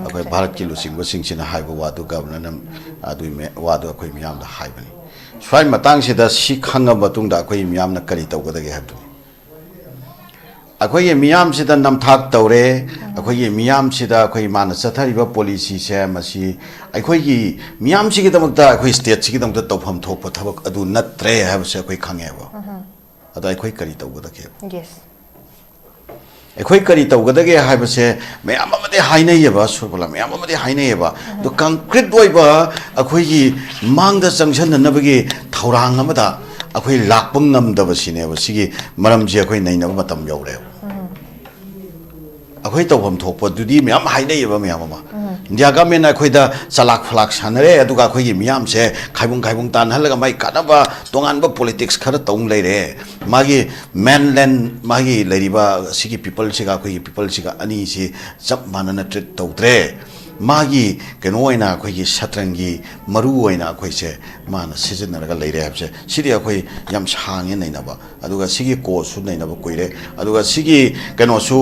S1: ꯑꯩꯈꯣꯏ ꯚꯥꯔꯠꯀꯤ ꯂꯨꯆꯤꯡꯕꯁꯤꯡꯁꯤꯅ ꯍꯥꯏꯕ ꯋꯥꯗꯨ ꯒꯕꯔꯅꯔꯅ ꯑꯗꯨꯒꯤ ꯋꯥꯗꯨ ꯑꯩꯈꯣꯏ ꯃꯤꯌꯥꯝꯗ ꯍꯥꯏꯕꯅꯤ ꯁ꯭ꯋꯥꯏ ꯃꯇꯥꯡꯁꯤꯗ ꯁꯤ ꯈꯪꯉꯕ ꯃꯇꯨꯡꯗ ꯑꯩꯈꯣꯏ ꯃꯤꯌꯥꯝꯅ ꯀꯔꯤ ꯇꯧꯒꯗꯒꯦ ꯍꯥꯏꯕꯗꯨꯅꯤ ꯑꯩꯈꯣꯏꯒꯤ ꯃꯤꯌꯥꯝꯁꯤꯗ ꯅꯝꯊꯥꯛ ꯇꯧꯔꯦ ꯑꯩꯈꯣꯏꯒꯤ ꯃꯤꯌꯥꯝꯁꯤꯗ ꯑꯩꯈꯣꯏ ꯃꯥꯅ ꯆꯠꯊꯔꯤꯕ ꯄꯣꯂꯤꯁꯤꯁꯦ ꯃꯁꯤ ꯑꯩꯈꯣꯏꯒꯤ ꯃꯤꯌꯥꯝꯁꯤꯒꯤꯗꯃꯛꯇ ꯑꯩꯈꯣꯏ ꯁ꯭ꯇꯦꯠꯁꯤꯒꯤꯗꯃꯛꯇ ꯇꯧꯐꯝ ꯊꯣꯛꯄ ꯊꯕꯛ ꯑꯗꯨ ꯅꯠꯇ꯭ꯔꯦ ꯍꯥꯏꯕꯁꯦ ꯑꯩꯈꯣꯏ ꯈꯪꯉꯦꯕ ꯑꯗꯣ ꯑꯩꯈꯣꯏ ꯀꯔꯤ ꯇꯧꯒꯗꯒꯦ ꯑꯩꯈꯣꯏ ꯀꯔꯤ ꯇꯧꯒꯗꯒꯦ ꯍꯥꯏꯕꯁꯦ ꯃꯌꯥꯝ ꯑꯃꯗꯤ ꯍꯥꯏꯅꯩꯌꯦꯕ ꯁꯨꯔꯕꯂꯥ ꯃꯌꯥꯝ ꯑꯃꯗꯤ ꯍꯥꯏꯅꯩꯌꯦꯕ ꯑꯗꯣ ꯀꯟꯀ꯭ꯔꯤꯠ ꯑꯣꯏꯕ ꯑꯩꯈꯣꯏꯒꯤ ꯃꯥꯡꯗ ꯆꯪꯁꯤꯟꯅꯅꯕꯒꯤ ꯊꯧꯔꯥꯡ ꯑꯃꯗ ꯑꯩꯈꯣꯏ ꯂꯥꯛꯄ ꯉꯝꯗꯕꯁꯤꯅꯦꯕ ꯁꯤꯒꯤ ꯃꯔꯝꯁꯦ ꯑꯩꯈꯣꯏ ꯅꯩꯅꯕ ꯃꯇꯝ ꯌꯧꯔꯦꯕ ꯑꯩꯈꯣꯏ ꯇꯧꯐꯝ ꯊꯣꯛꯄꯗꯨꯗꯤ ꯃꯌꯥꯝ ꯍꯥꯏꯅꯩꯌꯦꯕ ꯃꯌꯥꯝ ꯑꯃ ꯏꯟꯗꯤꯌꯥ ꯒꯃꯦꯟꯅ ꯑꯩꯈꯣꯏꯗ ꯆꯂꯥꯛ ꯐꯂꯥꯛ ꯁꯥꯟꯅꯔꯦ ꯑꯗꯨꯒ ꯑꯩꯈꯣꯏꯒꯤ ꯃꯤꯌꯥꯝꯁꯦ ꯈꯥꯏꯕꯨꯡ ꯇꯥꯟꯍꯜꯂꯒ ꯃꯥꯏ ꯀꯥꯟꯅꯕ ꯇꯣꯉꯥꯟꯕ ꯄꯣꯂꯤꯇꯤꯛꯁ ꯈꯔ ꯇꯧ ꯂꯩꯔꯦ ꯃꯥꯒꯤ ꯃꯦꯟꯂꯦꯟ ꯃꯥꯒꯤ ꯂꯩꯔꯤꯕ ꯁꯤꯒꯤ ꯄꯤꯄꯜꯁꯤꯒ ꯑꯩꯈꯣꯏꯒꯤ ꯄꯤꯄꯜꯁꯤꯒ ꯑꯅꯤꯁꯤ ꯆꯞ ꯃꯥꯟꯅꯅ ꯇ꯭ꯔꯤꯠ ꯇꯧꯗ꯭ꯔꯦ ꯃꯥꯒꯤ ꯀꯩꯅꯣ ꯑꯣꯏꯅ ꯑꯩꯈꯣꯏꯒꯤ ꯁꯇ꯭ꯔꯪꯒꯤ ꯃꯔꯨ ꯑꯣꯏꯅ ꯑꯩꯈꯣꯏꯁꯦ ꯃꯥꯅ ꯁꯤꯖꯤꯟꯅꯔꯒ ꯂꯩꯔꯦ ꯍꯥꯏꯕꯁꯦ ꯁꯤꯗꯤ ꯑꯩꯈꯣꯏ ꯌꯥꯝ ꯁꯥꯡꯉꯦ ꯅꯩꯅꯕ ꯑꯗꯨꯒ ꯁꯤꯒꯤ ꯀꯣꯁꯁꯨ ꯅꯩꯅꯕ ꯀꯨꯏꯔꯦ ꯑꯗꯨꯒ ꯁꯤꯒꯤ ꯀꯩꯅꯣꯁꯨ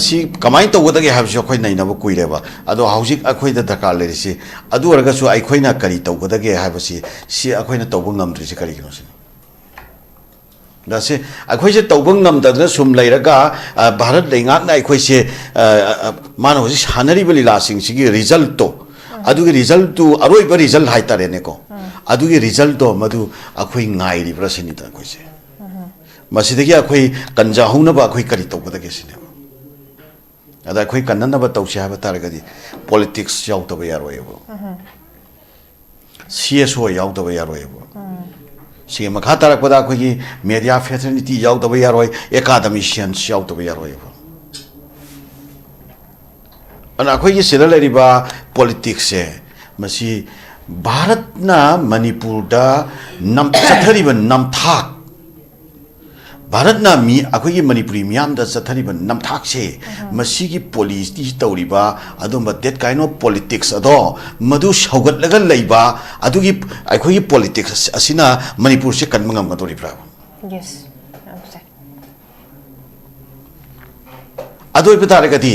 S1: ꯁꯤ ꯀꯃꯥꯏꯅ ꯇꯧꯒꯗꯒꯦ ꯍꯥꯏꯕꯁꯨ ꯑꯩꯈꯣꯏ ꯅꯩꯅꯕ ꯀꯨꯏꯔꯦꯕ ꯑꯗꯣ ꯍꯧꯖꯤꯛ ꯑꯩꯈꯣꯏꯗ ꯗꯔꯀꯥꯔ ꯂꯩꯔꯤꯁꯤ ꯑꯗꯨ ꯑꯣꯏꯔꯒꯁꯨ ꯑꯩꯈꯣꯏꯅ ꯀꯔꯤ ꯇꯧꯒꯗꯒꯦ ꯍꯥꯏꯕꯁꯤ ꯁꯤ ꯑꯩꯈꯣꯏꯅ ꯇꯧꯕ ꯉꯝꯗ꯭ꯔꯤꯁꯤ ꯀꯔꯤꯒꯤꯅꯣ ꯁꯤꯅꯤ ꯗꯁꯦ ꯑꯩꯈꯣꯏꯁꯦ ꯇꯧꯕ ꯉꯝꯗꯗꯅ ꯁꯨꯝ ꯂꯩꯔꯒ ꯚꯥꯔꯠ ꯂꯩꯉꯥꯛꯅ ꯑꯩꯈꯣꯏꯁꯦ ꯃꯥꯅ ꯍꯧꯖꯤꯛ ꯁꯥꯟꯅꯔꯤꯕ ꯂꯤꯂꯥꯁꯤꯡꯁꯤꯒꯤ ꯔꯤꯖꯜꯠꯇꯣ ꯑꯗꯨꯒꯤ ꯔꯤꯖꯜꯠꯇꯨ ꯑꯔꯣꯏꯕ ꯔꯤꯖꯜꯠ ꯍꯥꯏꯇꯥꯔꯦꯅꯦꯀꯣ ꯑꯗꯨꯒꯤ ꯔꯤꯖꯜꯠꯇꯣ ꯃꯗꯨ ꯑꯩꯈꯣꯏ ꯉꯥꯏꯔꯤꯕ꯭ꯔꯥ ꯁꯤꯅꯤꯗ ꯑꯩꯈꯣꯏꯁꯦ ꯃꯁꯤꯗꯒꯤ ꯑꯩꯈꯣꯏ ꯀꯟꯖꯍꯧꯅꯕ ꯑꯩꯈꯣꯏ ꯀꯔꯤ ꯇꯧꯒꯗꯒꯦ ꯁꯤꯅꯦꯕ ꯑꯗ ꯑꯩꯈꯣꯏ ꯀꯟꯅꯅꯕ ꯇꯧꯁꯤ ꯍꯥꯏꯕ ꯇꯥꯔꯒꯗꯤ ꯄꯣꯂꯤꯇꯤꯛꯁ ꯌꯥꯎꯗꯕ ꯌꯥꯔꯣꯏꯑꯕ CSO ꯌꯥꯎꯗꯕ ꯌꯥꯔꯣꯏꯑꯕ ꯁꯤꯒꯤ ꯃꯈꯥ ꯇꯥꯔꯛꯄꯗ ꯑꯩꯈꯣꯏꯒꯤ ꯃꯦꯗꯤꯌꯥ ꯐꯦꯇꯔꯅꯤꯇꯤ ꯌꯥꯎꯗꯕ ꯌꯥꯔꯣꯏ ꯑꯦꯀꯥꯗꯃꯤꯁꯤꯌꯟꯁ ꯌꯥꯎꯗꯕ ꯌꯥꯔꯣꯏꯕ ꯑꯗꯨꯅ ꯑꯩꯈꯣꯏꯒꯤ ꯁꯤꯗ ꯂꯩꯔꯤꯕ ꯄꯣꯂꯤꯇꯤꯛꯁꯁꯦ ꯃꯁꯤ ꯚꯥꯔꯠꯅ ꯃꯅꯤꯄꯨꯔꯗ ꯆꯠꯊꯔꯤꯕ ꯅꯝꯊꯥꯛ ꯚꯥꯔꯠꯅ ꯑꯩꯈꯣꯏꯒꯤ ꯃꯅꯤꯄꯨꯔꯤ ꯃꯤꯌꯥꯝꯗ ꯆꯠꯊꯔꯤꯕ ꯅꯝꯊꯥꯛꯁꯦ ꯃꯁꯤꯒꯤ ꯄꯣꯂꯤꯁꯤ ꯇꯧꯔꯤꯕ ꯑꯗꯨꯝꯕ ꯗꯦꯠ ꯀꯥꯏꯟ ꯑꯣꯐ ꯄꯣꯂꯤꯇꯤꯛꯁ ꯑꯗꯣ ꯃꯗꯨ ꯁꯧꯒꯠꯂꯒ ꯂꯩꯕ ꯑꯗꯨꯒꯤ ꯑꯩꯈꯣꯏꯒꯤ ꯄꯣꯂꯤꯇꯤꯛꯁ ꯑꯁꯤꯅ ꯃꯅꯤꯄꯨꯔꯁꯦ ꯀꯟꯕ ꯉꯝꯒꯗꯧꯔꯤꯕ꯭ꯔꯥ ꯑꯗꯨ ꯑꯣꯏꯕ ꯇꯥꯔꯒꯗꯤ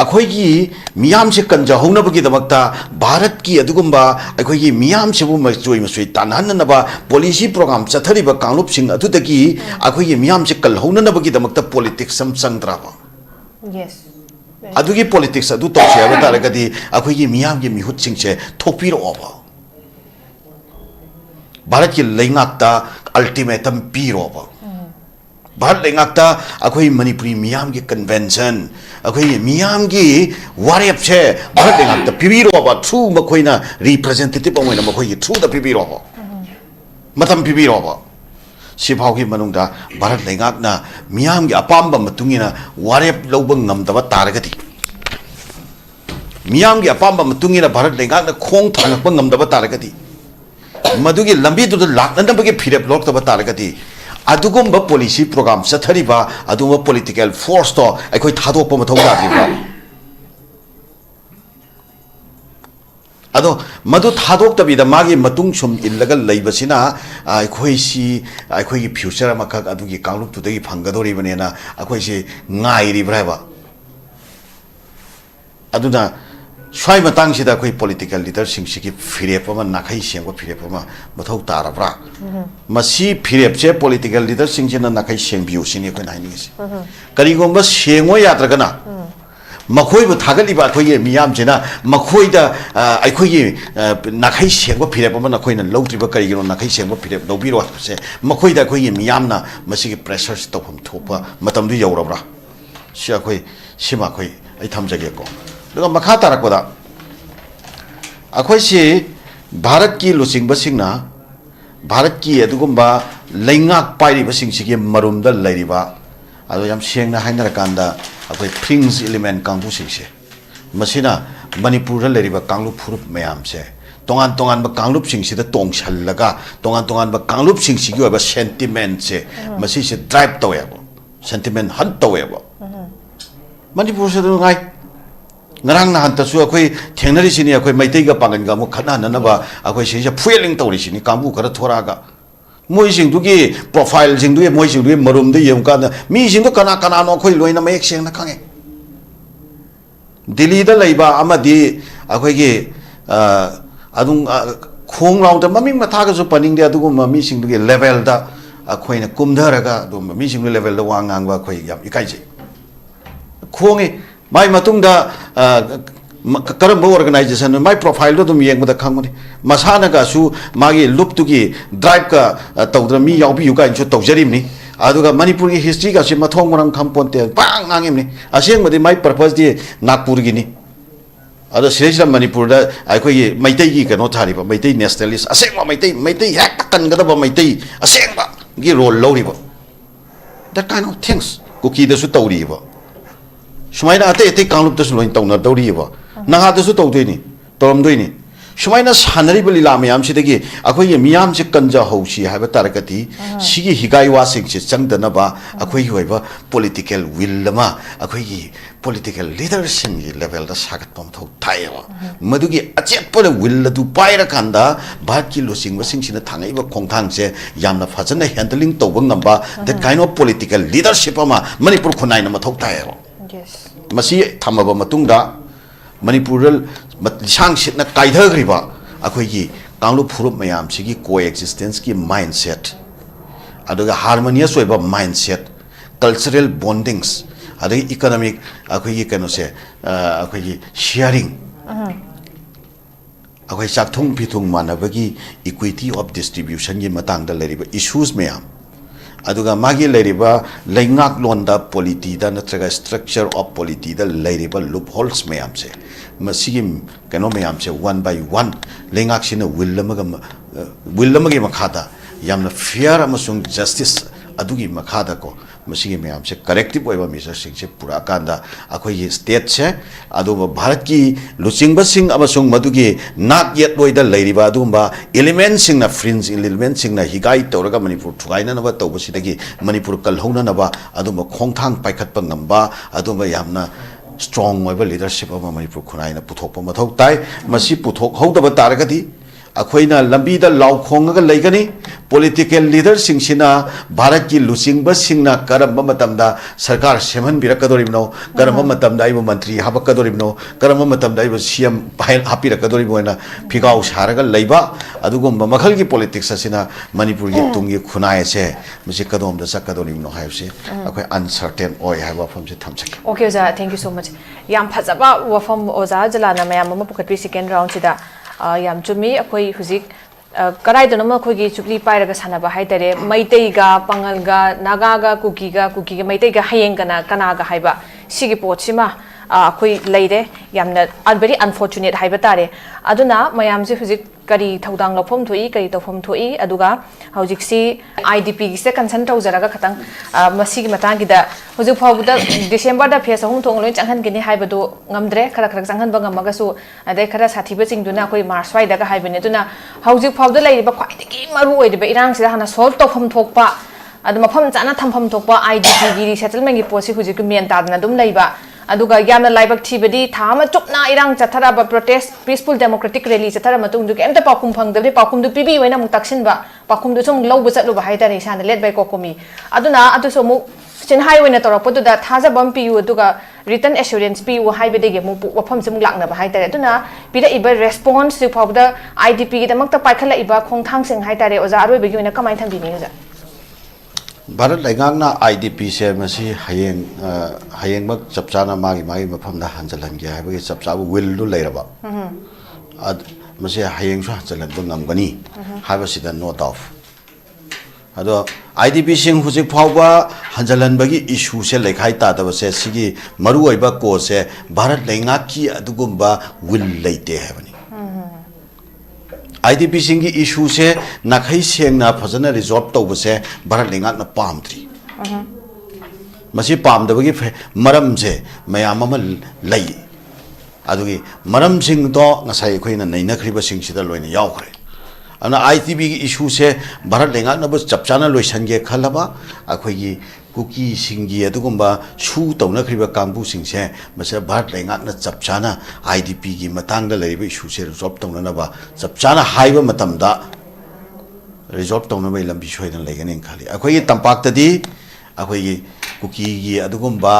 S1: ꯑꯩꯈꯣꯏꯒꯤ ꯃꯤꯌꯥꯝꯁꯦ ꯀꯟꯖꯍꯧꯅꯕꯒꯤꯗꯃꯛꯇ ꯚꯥꯔꯠꯀꯤ ꯑꯗꯨꯒꯨꯝꯕ ꯑꯩꯈꯣꯏꯒꯤ ꯃꯤꯌꯥꯝꯁꯤꯕꯨ ꯃꯆꯣꯏ ꯇꯥꯟꯅꯍꯟꯅꯕ ꯄꯣꯂꯤꯁꯤ ꯄ꯭ꯔꯣꯒ꯭ꯔꯥꯝ ꯆꯠꯊꯔꯤꯕ ꯀꯥꯡꯂꯨꯞꯁꯤꯡ ꯑꯗꯨꯗꯒꯤ ꯑꯩꯈꯣꯏꯒꯤ ꯃꯤꯌꯥꯝꯁꯦ ꯀꯜꯍꯧꯅꯅꯕꯒꯤꯗꯃꯛꯇ ꯄꯣꯂꯤꯇꯤꯛꯁ ꯑꯃ ꯆꯪꯗ꯭ꯔꯕ ꯑꯗꯨꯒꯤ ꯄꯣꯂꯤꯇꯤꯛꯁ ꯑꯗꯨ ꯇꯧꯁꯤ ꯍꯥꯏꯕ ꯇꯥꯔꯒꯗꯤ ꯑꯩꯈꯣꯏꯒꯤ ꯃꯤꯌꯥꯝꯒꯤ ꯃꯤꯍꯨꯠꯁꯤꯡꯁꯦ ꯊꯣꯛꯄꯤꯔꯛꯑꯣꯕ ꯚꯥꯔꯠꯀꯤ ꯂꯩꯉꯥꯛꯇ ꯑꯜꯇꯤꯃꯦꯇꯝ ꯄꯤꯔꯣꯕ ꯚꯥꯔꯠ ꯂꯩꯉꯥꯛꯇ ꯑꯩꯈꯣꯏ ꯃꯅꯤꯄꯨꯔꯤ ꯃꯤꯌꯥꯝꯒꯤ ꯀꯟꯚꯦꯟꯁꯟ ꯑꯩꯈꯣꯏꯒꯤ ꯃꯤꯌꯥꯝꯒꯤ ꯋꯥꯔꯦꯞꯁꯦ ꯚꯥꯔꯠ ꯂꯩꯉꯥꯛꯇ ꯄꯤꯕꯤꯔꯣꯕ ꯊ꯭ꯔꯨ ꯃꯈꯣꯏꯅ ꯔꯤꯄ꯭ꯔꯖꯦꯟꯇꯦꯇꯤꯚ ꯑꯣꯏꯅ ꯃꯈꯣꯏꯒꯤ ꯊ꯭ꯔꯨꯗ ꯄꯤꯕꯤꯔꯣꯕ ꯃꯇꯝ ꯄꯤꯕꯤꯔꯣꯕ सिफावगी मनुंगदा भारत लेंगाकना मियाम की अपाम्बा मतुंगिना वारेप लौब ngamdaba taragati मियाम की अपाम्बा मतुंगिना भारत लेंगाकना खोंग थांगप ngamdaba taragati मधुगी लंबी दुद लाकनबगे फिरेप लोकतबा taragati अदुगुम्बा पॉलिसी प्रोग्राम चथरिबा अदुगुम्बा पॉलिटिकल फोर्स तो अखोई थादोकप मथौ तादिबा अदो मधु थादोक्तबिदा मागी मतुंग सुम इल्लगा लैबसिना अखोइसी अखोइगी फ्यूचर अमखक अदुगी कांगलुप तुदगी फंगदोरिबनेना अखोइसी ngairiब्राबा अदुना स्वाइ मतंगसिदा अखोइ पॉलिटिकल लीडर सिंगसिगी फिरेप अमा नाखै सेंगो फिरेप अमा मथौ ताराब्रा मसी फिरेप से पॉलिटिकल लीडर सिंगसिना नाखै सेंबियुसिनि अखोइ नाइनिसि करिगोंबा सेंगो याद्रगना मखोइबु थागलिबा अखोइगे मियामसिना मखोइदा अखोइगे नाखै सेंगो फिरेप अमा नखोइना लौत्रिबा करिगिनो नाखै सेंगो फिरेप लौबिरो से मखोइदा अखोइगे मियामना मसिगे प्रेशर तौफम थोपा मतमदु यौरब्रा सि अखोइ सिमा अखोइ ai thamjageko duga makha tarakpada akhoi si bharat ki lusing basingna bharat ki adugumba leingak pairi basing sigi marum da lairiba ado yam sengna hainara kanda akhoi fringe element kangbu singse masina manipur da lairiba kanglu phurup mayam se tongan tongan ba kanglup singsi da tong challaga tongan ba kanglup singsi gi ba sentiment se masi se drive tawebo sentiment han tawebo Manipur se do ngai ngarang na hanta su akhoi thengnari sini akhoi maitai ga pangan ga mu khana na ba akhoi se ja fueling tawri sini kambu khara thora ga moi sing du gi profile sing du moi sing du marum de yem ka mi sing du kana kana no akhoi loina mayek seng na khange Delhi da laiba amadi akhoi gi adung khong raw da maming matha ga su paning de adu ma mi sing du gi level da akhoi na kumdhara ga du mi sing du level da wangang ba akhoi yam ikai je खोंगे माई मतुंगदा करम ऑर्गेनाइजेशन माई प्रोफाइल दो तुम येंग मदा खांगोनी मसाना का सु मागी लुप तुगी ड्राइव का तौद्र मी यावबी युगा इंचो तौजरिमनी अदुगा मणिपुर की हिस्ट्री का से मथोंग मरंग खंपोंते पांग ngangemni असेंग मदि माई पर्पस दि नागपुर गिनी अदो सिरेजरा मणिपुर दा आइखोई मैतै gi कनो थारिबा मैतै नेशनलिस्ट असेंग मैतै हैक कनगदबा मैतै असेंग gi रोल लौरिबा that kind of things Kuki दसु तौरिबा सुमाइना अते कांगलुप दसु लोइन तौना दौरिबा नहा दसु तौदोइनि तौरमदोइनि सुमाइना सानरिबा लीला मयाम सिदगी अखोइ मियाम से कंजा हौसी हाबा तारकति सिगी हिगाइ वासिंग से चंगदनबा अखोइ होइबा political will Lama अखोइ political leadership level दा सागतपम थौ थायबा मदुगी अचेपन विल दु पाइरा कांदा भारत की लुसिंग वसिंग सिना थांगैबा खोंथांग से यामना फजन हैंडलिंग तौबा ngamba that kind of political leadership ama manipur खुनाइना मथौ थायबा
S2: Yes.
S1: मसी थमबा मतुंगदा मणिपुरल लिसांग सिटना काइधग्रिबा अखोइगी कांगलुप फुरुप मयाम सिगी कोएक्सिस्टेंस की माइंडसेट अदुगा हार्मोनियस ओइबा माइंडसेट कल्चरल बॉन्डिंग्स अदुगी इकोनॉमिक अखोइगी कनो से अखोइगी शेयरिंग अखोइ चाकथुंग फिथुंग मानबगी इक्विटी ऑफ डिस्ट्रीब्यूशन की मतंगदा लेरिबा इश्यूज मयाम अदुगा मागी लेरिबा लेंगाक लोंदा पॉलिटीदा नत्रगा स्ट्रक्चर ऑफ पॉलिटीदा लेरिबा लूप होल्स मयाम से मसिगी कनो मयाम से वन बाय वन लेंगाक सिना विल्लमगी मखादा यामना फेयर अमसुंग जस्टिस अदुगी मखादा को मसिगी मयाम से करेक्टिव ओइबा मेजर सिंग से पूरा कांदा अखोई स्टेट से अदुबा भारत की लुचिंगबा सिंग अमसुंग मदुगी नाक येट लोइदा लेरिबा अदुबा एलिमेंट सिंग ना फ्रिंज एलिमेंट सिंग ना हिगाइ तौरगा मणिपुर थुगाइना नबा तौबसिदगी मणिपुर कलहौना नबा अदुबा खोंथांग पाइखतपा ngamba अदुबा यामना स्ट्रांग ओइबा लीडरशिप अमा मणिपुर खुनाइना पुथोकपा मथौ ताइ मसि पुथोक हौदबा तारगदी अखोइना लंबीदा लाउखोंगा लेगनी पॉलिटिकल लीडर सिंगसिना भारत की लुचिंगबा सिंगना करम मतमदा सरकार सेमन बिरकदोरिबनो करम मतमदा आइबो मंत्री हाबकदोरिबनो करम मतमदा आइबो सीएम फाइल हापिरकदोरिबोना फिगाउ सारगा लेबा अदुगुम मखल की पॉलिटिक्स असिना मणिपुर की तुंगी खुनाय से मसे कदोम द सकदोरिबनो हायसे अखोइ अनसर्टेन ओय हाबा फमसे थमसक
S2: ओके ओजा थैंक यू सो मच याम फजबा वफम ओजा जलाना मयाम म पुखत्पि सेकेंड राउंड सिदा याम चुमी अखोइ हुजिक कराइदनम अखोइगी चुकली पाइरगा सानबा हाइतरे मैतैगा पंगलगा नागागा कुकीगा मैतैगा हयेंगना कनागा हाइबा सिगी पोचिमा ꯑꯩꯈꯣꯏ ꯂꯩꯔꯦ ꯌꯥꯝꯅ very unfortunate ꯍꯥꯏꯕ ꯇꯥꯔꯦ ꯑꯗꯨꯅ ꯃꯌꯥꯝꯁꯦ ꯍꯧꯖꯤꯛ ꯀꯔꯤ ꯊꯧꯗꯥꯡ ꯂꯧꯐꯝ ꯊꯣꯛꯏ ꯀꯔꯤ ꯇꯧꯐꯝ ꯊꯣꯛꯏ ꯑꯗꯨꯒ ꯍꯧꯖꯤꯛꯁꯤ IDPꯒꯤꯁꯦ ꯀꯟꯁꯔꯟ ꯇꯧꯖꯔꯒ ꯈꯇꯪ ꯃꯁꯤꯒꯤ ꯃꯇꯥꯡꯒꯤꯗ ꯍꯧꯖꯤꯛ ꯐꯥꯎꯕꯗ ꯗꯤꯁꯦꯝꯕꯔꯗ ꯐꯦꯁ 3 ꯊꯣꯛꯅ ꯂꯣꯏ ꯆꯪꯍꯟꯒꯅꯤ ꯍꯥꯏꯕꯗꯨ ꯉꯝꯗ꯭ꯔꯦ ꯈꯔ ꯆꯪꯍꯟꯕ ꯉꯝꯃꯒꯁꯨ ꯑꯗꯩ ꯈꯔ ꯁꯥꯊꯤꯕꯁꯤꯡꯗꯨꯅ ꯑꯩꯈꯣꯏ ꯃꯥꯔꯆ ꯁ꯭ꯋꯥꯏꯗꯒ ꯍꯥꯏꯕꯅꯤ ꯑꯗꯨꯅ ꯍꯧꯖꯤꯛ ꯐꯥꯎꯕꯗ ꯂꯩꯔꯤꯕ ꯈ꯭ꯋꯥꯏꯗꯒꯤ ꯃꯔꯨꯑꯣꯏꯔꯤꯕ ꯏꯔꯥꯡꯁꯤꯗ ꯍꯥꯟꯅ ꯁꯣꯜꯕ ꯇꯧꯐꯝ ꯊꯣꯛꯄ ꯑꯗꯨ ꯃꯐꯝ ꯆꯥꯅ ꯊꯝꯐꯝ ꯊꯣꯛꯄ IDPꯒꯤ ꯔꯤꯁꯦꯇꯜꯃꯦꯟꯒꯤ ꯄꯣꯠꯁꯤ ꯍꯧꯖꯤꯛ ꯃꯦꯟ ꯇꯥꯗꯅ ꯑꯗꯨꯝ ꯂꯩꯕ ꯑꯗꯨꯒ ꯌꯥꯝꯅ ꯂꯥꯏꯕꯛ ꯊꯤꯕꯗꯤ ꯊꯥ ꯑꯃ ꯆꯨꯞꯅ ꯏꯔꯥꯡ ꯆꯠꯊꯔꯕ ꯄ꯭ꯔꯣꯇꯦꯁ ꯄꯤꯁꯐꯨꯜ ꯗꯦꯃꯣꯀ꯭ꯔꯦꯇꯤक ꯔꯦꯂꯤ ꯆꯠꯊꯔ ꯃꯇꯨꯡꯗ ꯀꯩꯝꯇ ꯄꯥꯎꯈꯨꯝ ꯐꯪꯗꯕꯗꯤ ꯄꯥꯎꯈꯨꯝꯗꯨ ꯄꯤꯕꯤꯌꯣꯅ ꯑꯃꯨꯛ ꯇꯛꯁꯤꯟꯕ ꯄꯥꯎꯈꯨꯝꯗꯨ ꯁꯨꯝ ꯂꯧꯕ ꯆꯠꯂꯨꯕ ꯍꯥꯏꯇꯥꯔꯦ ꯏꯁꯥꯅ ꯂꯦꯠ ꯕꯥꯏ ꯀꯣꯀꯣꯃꯤ ꯑꯗꯨꯅ ꯑꯗꯨꯁꯨ ꯑꯃꯨꯛ ꯆꯤꯟꯍꯥꯏ ꯑꯣꯏꯅ ꯇꯧꯔꯛꯄꯗꯨꯗ ꯊꯥꯖꯕ ꯑꯃ ꯄꯤꯌꯨ ꯑꯗꯨꯒ ꯔꯤꯇꯟ ꯑꯦꯁꯨꯔꯦꯟꯁ ꯄꯤꯌꯨ ꯍꯥꯏꯕꯗꯒꯤ ꯑꯃꯨꯛ ꯋꯥꯐꯝꯁꯦ ꯑꯃꯨꯛ ꯂꯥꯛꯅꯕ ꯍꯥꯏꯇꯥꯔꯦ ꯑꯗꯨꯅ ꯄꯤꯔꯛꯏꯕ ꯔꯦꯁꯄꯣꯟꯁ ꯍꯧꯖꯤꯛ ꯐꯥꯎꯕꯗ IDPꯒꯤꯗꯃꯛꯇ ꯄꯥꯏꯈꯠꯂꯛꯏꯕ ꯈꯣꯡꯊꯥꯡꯁꯤꯡ ꯍꯥꯏꯇꯥꯔꯦ ꯑꯣꯖꯥ ꯑꯔꯣꯏꯕꯒꯤ ꯑꯣꯏꯅ ꯀꯃꯥꯏꯅ ꯊꯝꯕꯤꯅꯤ ꯑꯣꯖꯥ
S1: भारत लेंगांगना IDP से मसी हयेंमक चपचाना मागी मफमदा हंजलहनगे हाइबगे चपचाबु विल दु लेरबा अद मसी हयेंसु हंजलहनबो ngамगनी हाइबसिदा नो डाउट अदो IDP सिंग हुजिक फावबा हंजलहनबगी इशू से लेखाइ तादबसे सिगी मरु ओइबा को से भारत लेंगाकी अदुगुंबा विल लेते हाइबनी IDP सिंगी इशू से नाखै सेंगना फजना रिजॉल्व तौबसे भारत लेंगाकना पामद्री मसी पामदबगी मरम से मयाम अमा लई अदुगी मरम सिंग तो ngасai खोइना नैनखरिबा सिंग सिदा लोइना यावखरे अना IDP की इशू से भारत लेंगाकना बस चपचाना लोइसनगे खलबा अखोइगी कुकी सिंगी अदुगुंबा सु तौनखरिबा कांगबु सिंगसे मसे भारत लेंगाकना चपचाना IDP की मतंगदा लैबा इशू से रिजॉल्व तौननबा चपचाना हाइबा मतमदा रिजॉल्व तौनबा लंबी सोइदन लेगने खाली अखोइगी तंपाक्तदी अखोइगी कुकी की अदुगुंबा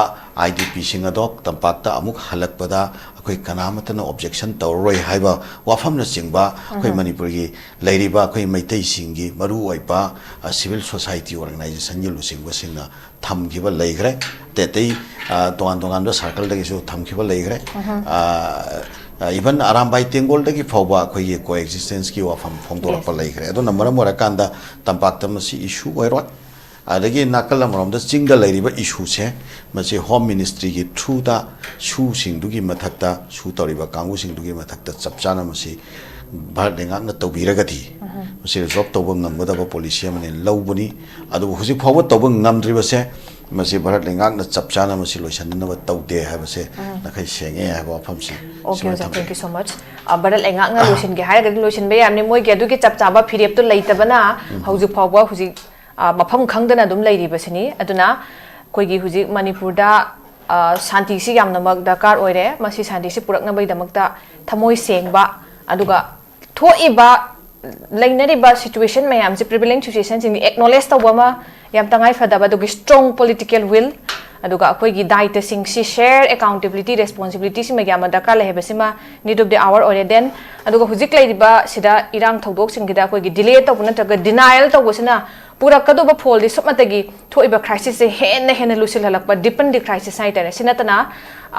S1: IDP सिंग अदोक तंपाक्ता अमुक हलकपदा अखोइ कनामतना ऑब्जेक्शन तौरोय हाइबा वाफमना सिंगबा अखोइ मणिपुर की लैरिबा अखोइ मैतै सिंगी मरु ओइबा सिविल सोसाइटी ऑर्गेनाइजेशन की लुसिंगबा सिंगना थमखिबा लैग्रे तेतै तोगान तोगान दो सर्कल दगिसु थमखिबा लैग्रे इवन आरामबाई तेंगोल दगी फौबा अखोइ को एक्जिस्टेंस की वाफम फोंदोरपा लैग्रे अदो नंबर मोरकांदा तंपाक्ता मसी इशू ओइरो अदगी नाकल अमरोमदा चिंगदा लैरिबा इशू से मसे होम मिनिस्ट्री की थ्रू दा सु सिंगदुगी मथक्ता सु तौरिबा कांगु सिंगदुगी मथक्ता चपचाना मसी भारत लेंगाकना तौबिरगदी मसे रिजॉल्व तौबा ngамगदबा पॉलिसी अमने लौबनी अदु हुजि फावबा तौबा ngамद्रिबसे मसे भारत लेंगाकना चपचाना मसे लोइसननबा तौदे हाबसे नखै सेंगे हाबा फमसी
S2: ओके ओजा thank you so much Bharat लेंगाकना लोइसनगे हायरगदि लोइसनबे यामने मोइगे अदुगी चपचाबा फिरेपतो लैतबना हुजि फावबा हुजि मफम खंगदना दुम लैरिबसिनी अदुना कोइगी हुजि मणिपुरदा शांति सि यामनमक दरकार ओइरे मसी शांति सि पुरकनबैदमक्ता थमोइ सेंगबा अदुगा थोइबा लैनरिबा सिचुएशन मयाम से प्रिविलेंज सिचुएशन सिंग एक्नॉलेज तौबमा याम तंगाइ फदबा दुगी स्ट्रांग पॉलिटिकल विल अदुगा अखोइगी दायित्व सिंग सि शेयर अकाउंटेबिलिटी रेस्पॉन्सिबिलिटी सि मयाम दरकार लेहेबसिमा नीड ऑफ द आवर ओइरे देन अदुगा हुजिक लैरिबा सिदा इरांग थौदोक सिंगिदा अखोइगी डिले तौबा नत्रगा डिनायल तौबसिना पूरा कदोब फोल्दी सुमतगी थोइबा क्राइसिस से हेन लुसिल हलकपा डिपेंड द क्राइसिस हाइटारे सिनतना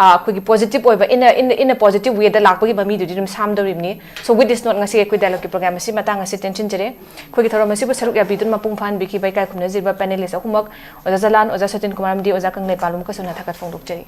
S2: अखोइगी पॉजिटिव ओइबा इन अ पॉजिटिव वे दा लाकपगी ममी दुदि दुम सामदोरिमनी so with this note ngasi अखोइ डायलॉग की प्रोग्राम से मतंग से टेंशन जरे अखोइगी थोरम से सरुक याबिदुन मपुंग फान बिकी बाय काय खुमना जिबा पैनलिस्ट अखुमक ओजा जलान ओजा सचिन कुमार मदी ओजा कंगले पालुम कसुना थकत फोंदोक जरी